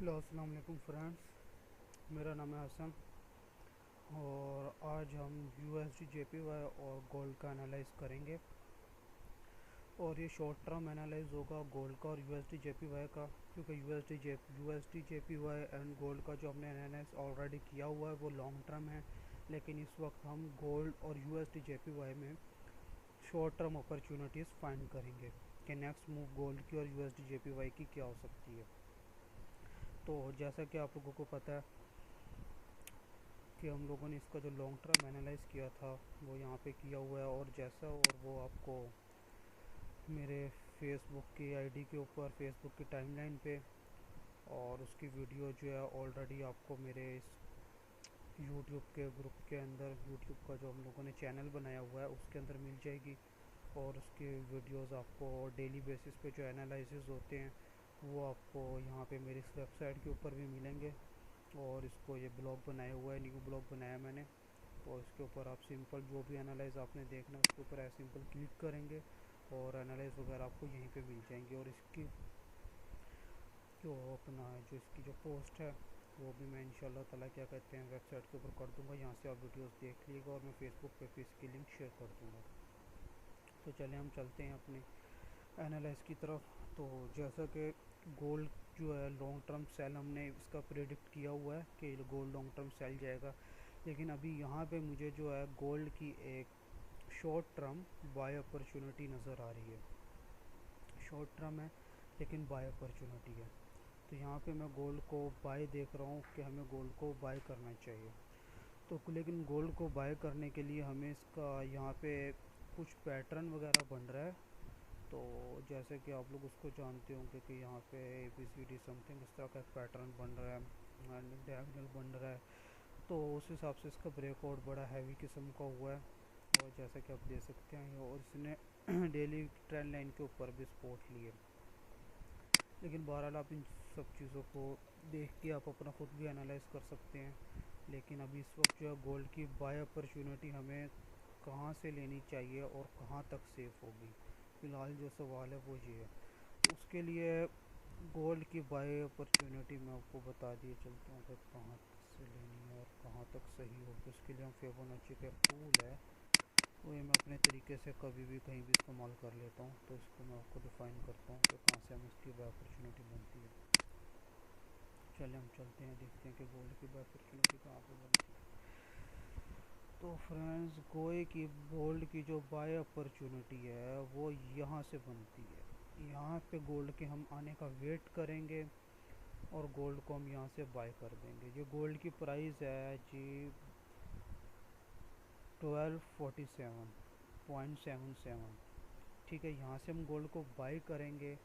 Hello अस्सलाम वालेकुम friends, मेरा नाम है हसन और आज हम USD JPY और गोल्ड का एनालाइज करेंगे। और ये शॉर्ट टर्म एनालाइज होगा गोल्ड का और USD JPY का, क्योंकि USD JPY एंड गोल्ड का जो हमने एनालाइज ऑलरेडी किया हुआ है वो लॉन्ग टर्म है। लेकिन इस वक्त हम गोल्ड और USD JPY में शॉर्ट टर्म अपॉर्चुनिटीज़ फाइंड करेंगे कि नेक्स्ट मूव गोल्ड की और USD JPY की क्या हो सकती है। तो जैसा कि आप लोगों को पता है कि हम लोगों ने इसका जो लॉन्ग टर्म एनालाइज किया था वो यहाँ पे किया हुआ है, और वो आपको मेरे फेसबुक की आईडी के ऊपर, फेसबुक की टाइमलाइन पे, और उसकी वीडियो जो है ऑलरेडी आपको मेरे इस यूट्यूब के ग्रुप के अंदर, यूट्यूब का जो हम लोगों ने चैनल बनाया हुआ है उसके अंदर मिल जाएगी। और उसके वीडियोस आपको डेली बेसिस पे जो एनालिसिस होते हैं वो आपको यहाँ पे मेरी इस वेबसाइट के ऊपर भी मिलेंगे। और इसको ये ब्लॉग बनाया हुआ है, न्यू ब्लॉग बनाया मैंने, और इसके ऊपर आप सिंपल जो भी एनालाइज आपने देखना है उसके ऊपर ऐसे सिंपल क्लिक करेंगे और एनालाइज वगैरह आपको यहीं पे मिल जाएंगे। और इसकी जो इसकी जो पोस्ट है वो भी मैं इंशाल्लाह ताला क्या कहते हैं वेबसाइट के ऊपर कर दूंगा, यहाँ से आप वीडियोस देख लीजिएगा, और मैं फेसबुक पे भी इसकी लिंक शेयर कर दूंगा। तो चले हम चलते हैं अपने एनालाइज की तरफ। तो जैसा कि गोल्ड जो है लॉन्ग टर्म सेल, हमने इसका प्रेडिक्ट किया हुआ है कि गोल्ड लॉन्ग टर्म सेल जाएगा। लेकिन अभी यहाँ पे मुझे जो है गोल्ड की एक शॉर्ट टर्म बाय अपॉर्चुनिटी नज़र आ रही है। शॉर्ट टर्म है लेकिन बाय अपॉर्चुनिटी है। तो यहाँ पे मैं गोल्ड को बाय देख रहा हूँ कि हमें गोल्ड को बाय करना चाहिए। तो लेकिन गोल्ड को बाय करने के लिए हमें इसका यहाँ पे कुछ पैटर्न वगैरह बन रहा है। तो जैसे कि आप लोग उसको जानते होंगे कि यहाँ पे ABCD समथिंग इस तरह का पैटर्न बन रहा है, डायगोनल बन रहा है। तो उस हिसाब से इसका ब्रेकआउट बड़ा हैवी किस्म का हुआ है, और जैसा कि आप देख सकते हैं, और इसने डेली ट्रेंड लाइन के ऊपर भी सपोर्ट लिए। लेकिन बहरहाल आप इन सब चीज़ों को देख के आप अपना खुद भी एनालाइज कर सकते हैं। लेकिन अभी इस वक्त जो है गोल्ड की बाय अपॉर्चुनिटी हमें कहाँ से लेनी चाहिए और कहाँ तक सेफ़ होगी, फ़िलहाल जो सवाल है वो ये है। तो उसके लिए गोल्ड की बाय अपॉर्चुनिटी मैं आपको बता दिए चलता हूँ कि कहाँ से लेनी है और कहाँ तक सही होगी। उसके लिए हम फिबोनाची का टूल है वो मैं अपने तरीके से कभी भी कहीं भी इस्तेमाल कर लेता हूँ। तो इसको मैं आपको डिफ़ाइन करता हूँ कि कहाँ से हमें इसकी बाय अपॉर्चुनिटी बनती है। चले हम चलते हैं, देखते हैं कि गोल्ड की बाय अपॉर्चुनिटी कहाँ पे बनती है। तो फ्रेंड्स, गोल्ड की जो बाय अपॉर्चुनिटी है वो यहाँ से बनती है। यहाँ पे गोल्ड के हम आने का वेट करेंगे और गोल्ड को हम यहाँ से बाय कर देंगे। जो गोल्ड की प्राइस है जी 1247.77, ठीक है। यहाँ से हम गोल्ड को बाय करेंगे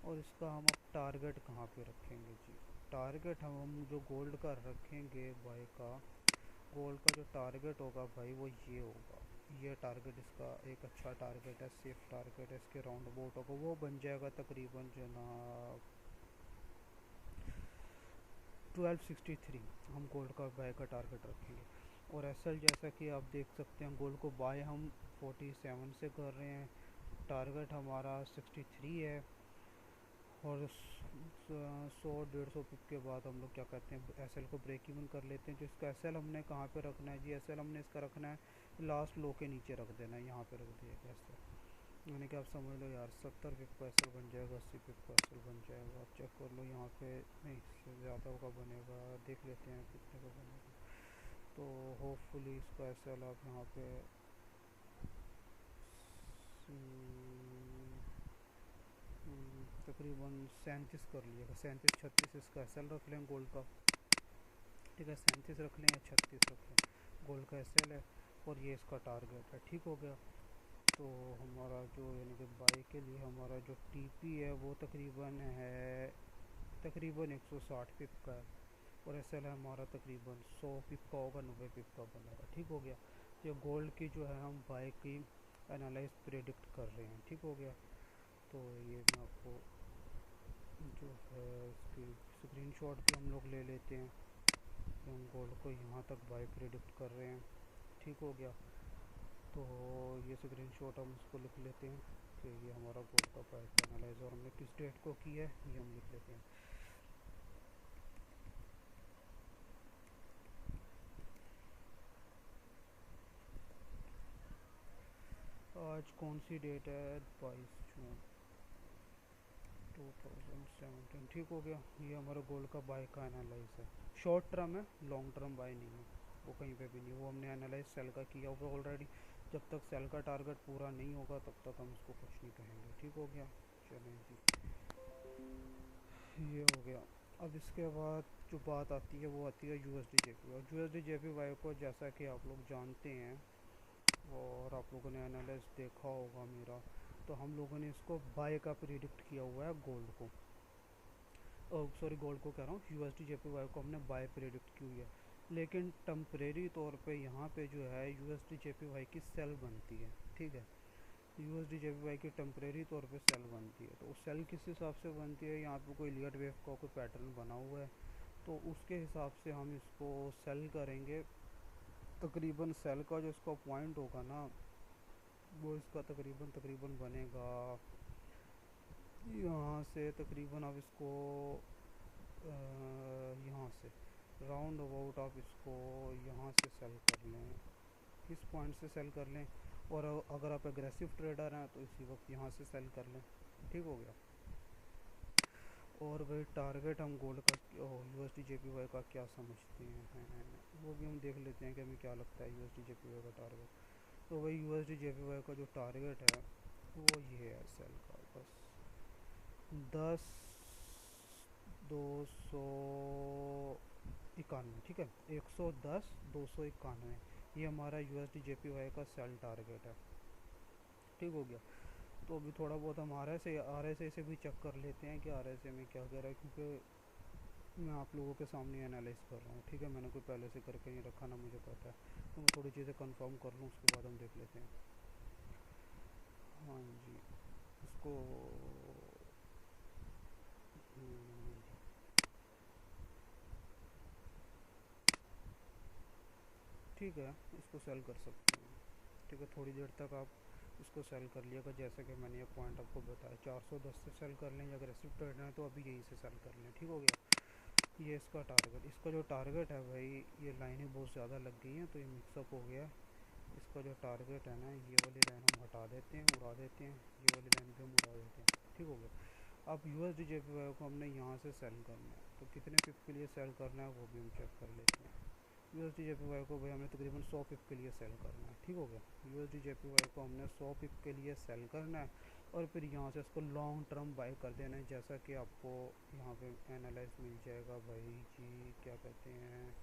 और इसका हम अब टारगेट कहाँ पे रखेंगे जी। टारगेट हम जो गोल्ड का रखेंगे बाय का, गोल्ड का जो टारगेट होगा भाई वो ये होगा। ये टारगेट इसका एक अच्छा टारगेट है, सेफ टारगेट है, इसके राउंड अबाउट होगा, वो बन जाएगा तकरीबन जनाब 1263। हम गोल्ड का बाय का टारगेट रखेंगे। और एसएल जैसा कि आप देख सकते हैं, गोल्ड को बाय हम 47 से कर रहे हैं, टारगेट हमारा 63 है। और 100-150 पिप के बाद हम लोग क्या कहते हैं एसएल को ब्रेक इवन कर लेते हैं। जो इसका एसएल हमने कहाँ पे रखना है जी, एसएल हमने इसका रखना है लास्ट लो के नीचे रख देना है, यहाँ पे रख दिया एसएल। यानी कि आप समझ लो यार 70 पिप का एसएल बन जाएगा, 80 पिप का एसएल बन जाएगा। आप चेक कर लो यहाँ पे, नहीं इससे ज़्यादा का बनेगा, देख लेते हैं कितने का बनेगा। तो होपफुली इसका एसएल आप यहाँ पे तकरीबन 37 कर लीजिएगा, 37-36 इसका एसएल रख लें गोल्ड का, ठीक है। 37 रख लें या 36 रख लें, गोल्ड का एसएल है और ये इसका टारगेट है, ठीक हो गया। तो हमारा जो यानी कि बाई के लिए हमारा जो टीपी है वो तकरीबन 160 पिप का है, और एसएल है हमारा तकरीबन 100 पिप का होगा, 90 पिप का बनेगा, ठीक हो गया। ये गोल्ड की जो है हम बाई की एनालाइज प्रेडिक्ट कर रहे हैं, ठीक हो गया। तो ये मैं आपको जो है इसकी स्क्रीनशॉट भी हम लोग ले लेते हैं कि हम गोल्ड को यहाँ तक बाय प्रेडिक्ट कर रहे हैं, ठीक हो गया। तो ये स्क्रीनशॉट हम इसको लिख लेते हैं कि ये हमारा गोल्ड का बाय का एनालाइज, और हमने किस डेट को किया है ये हम लिख लेते हैं। आज कौन सी डेट है? 22 जून 2017। ठीक हो गया। ये हमारा गोल्ड का बाय का एनालाइज है। शॉर्ट टर्म है, लॉन्ग टर्म बाय नहीं है, वो कहीं पे भी नहीं। वो हमने एनालाइज सेल का किया हुआ ऑलरेडी। जब तक सेल का टारगेट पूरा नहीं होगा तब तक हम इसको कुछ नहीं कहेंगे। ठीक हो गया। चलें जी, ये हो गया। अब इसके बाद जो बात आती है वो आती है यूएसडी जेपी। और यूएसडी जेपी वाई को जैसा कि आप लोग जानते हैं और आप लोगों ने एनालाइज देखा होगा मेरा, तो हम लोगों ने इसको बाय का प्रिडिक्ट किया हुआ है गोल्ड को। सॉरी, गोल्ड को कह रहा हूँ, यूएसडी जेपीवाई को हमने बाय प्रेडिक्ट की हुई है। लेकिन टेम्परेरी तौर पे यहाँ पे जो है यूएसडी जेपीवाई की सेल बनती है। ठीक है, यूएसडी जेपीवाई की टेम्परेरी तौर पे सेल बनती है। तो उस सेल किस हिसाब से बनती है? यहाँ पे कोई लियट वेव का कोई पैटर्न बना हुआ है, तो उसके हिसाब से हम इसको सेल करेंगे। तकरीबन सेल का जो इसका पॉइंट होगा ना, वो इसका तकरीबन तकरीबन बनेगा यहाँ से। तकरीबन आप इसको यहाँ से राउंड अबाउट आप इसको यहाँ से सेल कर लें, इस पॉइंट से सेल कर लें। और अगर आप एग्रेसिव ट्रेडर हैं तो इसी वक्त यहाँ से सेल कर लें। ठीक हो गया। और वही टारगेट हम गोल्ड का यूएसडी जेपीवाई का क्या समझते हैं, वो भी हम देख लेते हैं कि हमें क्या लगता है यूएसडी जेपीवाई का टारगेट। तो वही यूएसडी जेपीवाई का जो टारगेट है वो ये है सेल का, बस 10 291। ठीक है, 110 291, ये हमारा यूएसडी जेपीवाई का सेल टारगेट है। ठीक हो गया। तो अभी थोड़ा बहुत हम आर एस ए से भी चेक कर लेते हैं कि आर एस ए में क्या कह रहा है, क्योंकि मैं आप लोगों के सामने एनालाइज कर रहा हूँ। ठीक है, मैंने कोई पहले से करके नहीं रखा ना, मुझे पता है। तो मैं थोड़ी चीज़ें कंफर्म कर लूँ, उसके बाद हम देख लेते हैं। हाँ जी, इसको ठीक है, इसको सेल कर सकते हैं। ठीक है, थोड़ी देर तक आप इसको सेल कर लिएगा। जैसे कि मैंने ये पॉइंट आपको बताया, 410 से सेल कर लें, या अग्रेसिव ट्रेडर है तो अभी यहीं से सेल कर लें। ठीक हो गया। ये इसका टारगेट, इसका जो टारगेट है भाई, ये लाइनें बहुत ज़्यादा लग गई हैं तो ये मिक्सअप हो गया। इसका जो टारगेट है ना, ये वाली लाइन हम हटा देते हैं, उड़ा देते हैं, ये वाली लाइन भी हम उड़ा देते हैं। ठीक हो गया। अब यूएसडी जेपीवाई को हमने यहाँ से सेल करना है, तो कितने पिप के लिए सेल करना है वो भी हम चेक कर लेते हैं। यूएसडी जेपीवाई को भाई हमने तकरीबन 100 पिप के लिए सेल करना है। ठीक हो गया। यूएसडी जेपीवाई को हमने 100 पिप के लिए सेल करना है, और फिर यहाँ से इसको लॉन्ग टर्म बाय कर देना है। जैसा कि आपको यहाँ पे एनालाइज मिल जाएगा भाई जी, क्या कहते हैं,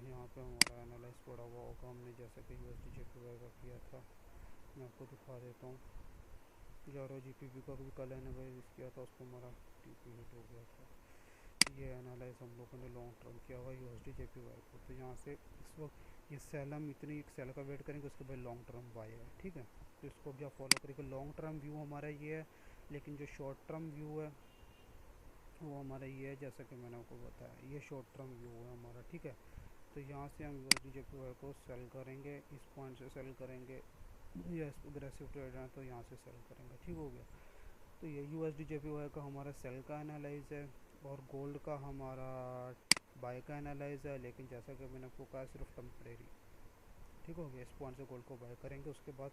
यहाँ पे हमारा एनालाइज पड़ा हुआ होगा, हमने जैसा कि यूएसडी जेपीवाई का किया था। मैं आपको दिखा देता हूँ। यारो जीपीपी का भी कल एनालाइज किया था, उसको हमारा टीपी हिट हो गया था। ये एनालाइज हम लोगों ने लॉन्ग टर्म किया हुआ यूएसडी जेपीवाई को। तो यहाँ से इस वक्त ये सेल, हम इतनी एक सेल का वेट करेंगे, उसके बाद लॉन्ग टर्म बाय है। ठीक है, तो इसको भी आप फॉलो करेंगे। लॉन्ग टर्म व्यू हमारा ये है, लेकिन जो शॉर्ट टर्म व्यू है वो हमारा ये है, जैसा कि मैंने आपको बताया, ये शॉर्ट टर्म व्यू है हमारा। ठीक है, तो यहाँ से हम यूएसडी जेपीवाई को सेल करेंगे, इस पॉइंट से सेल करेंगे, या एग्रेसिव ट्रेडर है तो यहाँ से सेल करेंगे। ठीक हो गया। तो ये यूएसडी जेपीवाई का हमारा सेल का एनालाइज है, और गोल्ड का हमारा बाय का एनालाइज है। लेकिन जैसा कि मैंने आपको कहा, सिर्फ टेम्परेरी। ठीक हो गया। इस पॉइंट से गोल्ड को बाय करेंगे, उसके बाद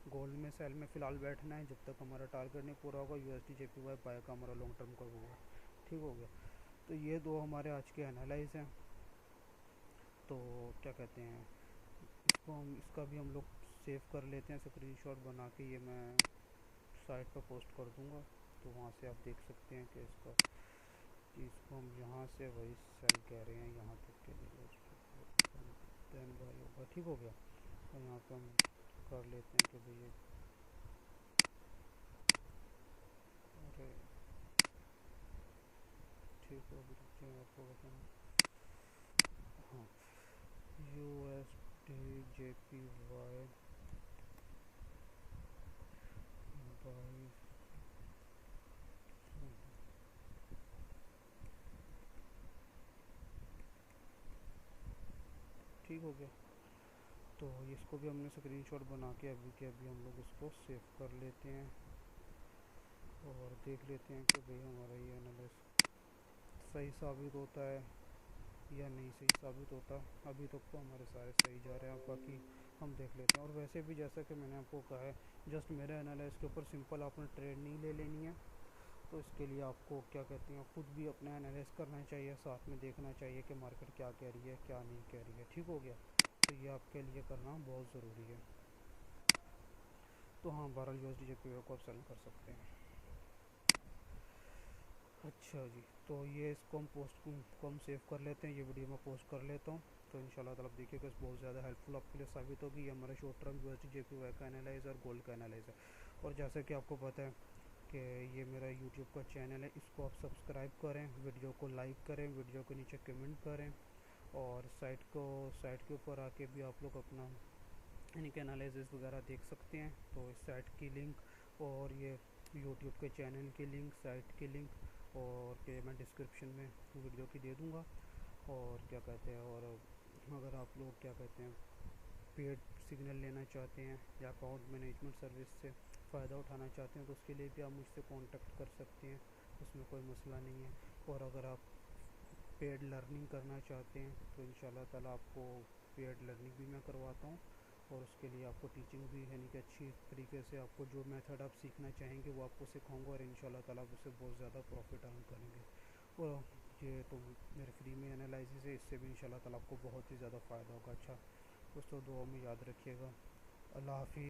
गोल्ड में सेल में फ़िलहाल बैठना है जब तक हमारा टारगेट नहीं पूरा होगा। यूएसडी जेपीवाई बाय का हमारा लॉन्ग टर्म का हुआ। ठीक हो गया। तो ये दो हमारे आज के एनालाइज हैं। तो क्या कहते हैं, इसको हम, इसका भी हम लोग सेव कर लेते हैं स्क्रीनशॉट बना के। ये मैं साइट पर पोस्ट कर दूंगा, तो वहाँ से आप देख सकते हैं कि इसका, इसको हम यहाँ से वही सेल कह रहे हैं यहाँ तक के लिए, देन बाय होगा। ठीक हो गया। तो यहाँ पे हम कर लेते हैं कि भैया, अरे ठीक हो, अभी रुकते हैं आपको बताना। हाँ, U S D J P Y buy, ठीक हो गया। तो इसको भी हमने स्क्रीनशॉट बना के अभी के अभी हम लोग इसको सेव कर लेते हैं, और देख लेते हैं कि भाई हमारा ये एनालिस सही साबित होता है या नहीं सही साबित होता। अभी तक तो हमारे सारे सही जा रहे हैं। बाकी हम देख लेते हैं। और वैसे भी जैसा कि मैंने आपको कहा है, जस्ट मेरे एनालिसिस के ऊपर सिंपल आपने ट्रेड नहीं ले लेनी है। तो इसके लिए आपको क्या कहते हैं, खुद भी अपना एनालिसिस करना चाहिए, साथ में देखना चाहिए कि मार्केट क्या कह रही है क्या नहीं कह रही है। ठीक हो गया, तो ये आपके लिए करना बहुत ज़रूरी है। तो हाँ, 12 USD JPY को आप सेल कर सकते हैं। अच्छा जी, तो ये इसको हम सेव कर लेते हैं, ये वीडियो मैं पोस्ट कर लेता हूँ। तो इंशाल्लाह ताला देखिएगा, बहुत ज़्यादा हेल्पफुल आपके लिए साबित होगी। ये हमारा शॉर्ट टर्म USD JPY का एनालाइज़र, गोल्ड का एनालाइज़र। और जैसे कि आपको पता है कि ये मेरा यूट्यूब का चैनल है, इसको आप सब्सक्राइब करें, वीडियो को लाइक करें, वीडियो के नीचे कमेंट करें, और साइट के ऊपर आके भी आप लोग अपना यानी कि एनालिसिस वगैरह देख सकते हैं। तो इस साइट की लिंक और ये यूट्यूब के चैनल की लिंक, साइट की लिंक और के मैं डिस्क्रिप्शन में वीडियो की दे दूँगा। और क्या कहते हैं, और अगर आप लोग क्या कहते हैं पेड सिग्नल लेना चाहते हैं या अकाउंट मैनेजमेंट सर्विस से फ़ायदा उठाना चाहते हैं, तो उसके लिए भी आप मुझसे कांटेक्ट कर सकते हैं, उसमें कोई मसला नहीं है। और अगर आप पेड लर्निंग करना चाहते हैं तो इंशाल्लाह ताला आपको पेड लर्निंग भी मैं करवाता हूँ। और उसके लिए आपको टीचिंग भी यानी कि अच्छी तरीके से आपको जो मेथड आप सीखना चाहेंगे वो आपको सिखाऊंगा, और इंशाल्लाह ताला आप उससे बहुत ज़्यादा प्रॉफिट अर्न करेंगे। और ये तो मेरे फ्री में एनालिसिस है, इससे भी इंशाल्लाह ताला आपको बहुत ही ज़्यादा फ़ायदा होगा। अच्छा दोस्तों, दुआ में याद रखिएगा। अल्लाह हाफिज़।